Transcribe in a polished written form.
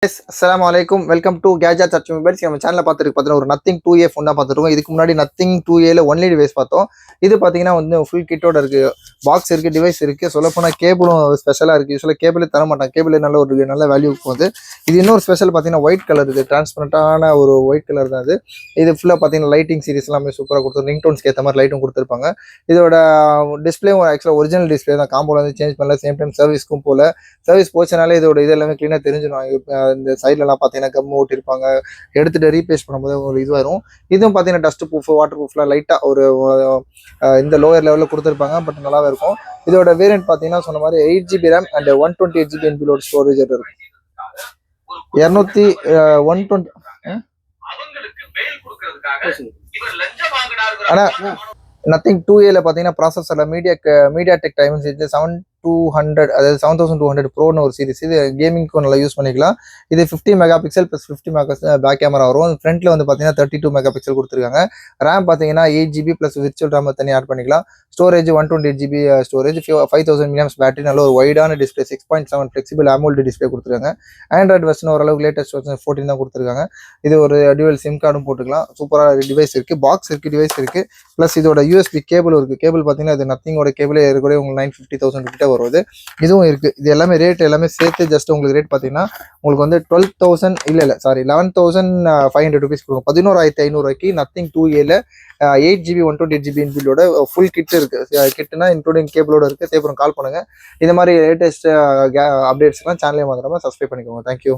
Assalamu alaikum. Welcome to Gadgets at Mobiles. நம்ம சேனல்ல பார்த்துருக்கு பார்த்தீங்கன்னா ஒரு நத்திங் 2A ஃபோன் தான் பார்த்துருக்கோம். இதுக்கு முன்னாடி நத்திங் 2Aல ஒன்லி டிவைஸ் பார்த்தோம். இது பார்த்தீங்கன்னா வந்து ஃபுல் கிட்டோட இருக்கு. பாக்ஸ் இருக்கு, டிவைஸ் இருக்கு. சொல்லப்போனால் கேபிளும் ஸ்பெஷலாக இருக்கு. யூஸ்வலாக கேபிளே தர மாட்டாங்க. கேபிள் நல்ல வேல்யூ போகுது. இது இன்னொரு ஸ்பெஷல் பார்த்தீங்கன்னா ஒயிட் கலர் இது டிரான்ஸ்பரண்டான ஒரு ஒயிட் கலர் தான் இது ஃபுல்லாக பார்த்தீங்கன்னா லைட்டிங் சீரிஸ் எல்லாமே சூப்பராக கொடுத்து ரிங்டோன்ஸ்க்கு ஏற்ற மாதிரி லைட்டும் கொடுத்துருப்பாங்க. இதோட டிஸ்பிளேவும் ஆக்சுவலாக ஒரிஜினல் டிஸ்பிளே தான். காம்போல வந்து சேஞ்ச் பண்ணல. சேம் டைம் சர்வீஸ்க்கும் போல. சர்வீஸ் போச்சனாலே இதோட இது எல்லாமே க்ளீனாக தெரிஞ்சிடும். இந்த சைட்லலாம் பார்த்தீங்கன்னா கம் ஓட்டிருப்பாங்க. எடுத்துட்டு ரீப்ளேஸ் பண்ணும்போது ஒரு இது வரும். இதுவும் பார்த்தீங்கன்னா டஸ்ட் ப்ரூஃப், வாட்டர் ப்ரூஃப்லாம் லைட்டாக ஒரு இந்த லோயர் லெவலில் கொடுத்துருப்பாங்க. பட் நல்லாவே இருக்கும். இதோட வேரியன்ட் பார்த்தீங்கன்னா சொன்ன மாதிரி 8GB RAM and 128GB NVLoad storage இருக்கும். 120 ஆனால் நத்திங் 2Aல பார்த்தீங்கன்னா ப்ராசஸர்ல மீடியாடெக் டைமென்சிட்டி 7200 அதாவது 7200 ப்ரோன்னு ஒரு சீரிஸ். இது கேமிங்க்கும் நல்லா யூஸ் பண்ணிக்கலாம். இது 50 mega pixel plus 50 mega back camera வரும். ஃப்ரண்ட்ல வந்து பார்த்தீங்கன்னா 32 மெகா பிக்சல் கொடுத்துருக்காங்க. ரேம் பார்த்தீங்கன்னா 8GB ப்ளஸ் விர்ச்சுவல் ரேம் தனியாக ஆட் பண்ணிக்கலாம். Storage 128GB storage, 5000 mAh battery, நல்ல ஒரு வைடான டிஸ்பிளே, 6.7 ஃபிளெக்சிபிள் AMOLED டிஸ்பிளே கொடுத்துருக்காங்க. ஆண்ட்ராய்டு வெர்ஷன் ஓரளவுக்கு லேட்டஸ்ட் வெர்ஷன் 14 தான் கொடுத்துருக்காங்க. இது ஒரு டியூவல் சிம் கார்டும் போட்டுக்கலாம். சூப்பராக டிவைஸ் இருக்கு, பாக்ஸ் இருக்கு, டிவைஸ் இருக்கு. ப்ளஸ் இதோட யூஎஸ்பி கேபிள் இருக்கு. கேபிள் பார்த்தீங்கன்னா இது நத்திங்கோட கேபிளே இருக்கக்கூடிய உங்களுக்கு 950,000 கிட்ட வருது. இதுவும் இருக்கு. இது எல்லாமே ரேட் எல்லாமே சேர்த்து ஜஸ்ட் உங்களுக்கு ரேட் பார்த்தீங்கன்னா உங்களுக்கு வந்து 11,500 ருபீஸ் கொடுக்கும். 11,500 நத்திங் 2Aல 8GB 128GB NVLoad full kit இருக்கு. கிட்னா இன்க்ளூடிங் கேபிளோட இருக்கு. தேவைப்படும் கால் பண்ணுங்க. இந்த மாதிரி லேட்டஸ்ட் அப்டேட்ஸ்லாம் சேனலே மறக்காம சப்ஸ்கிரைப் பண்ணிக்கோங்க. தேங்க்யூ.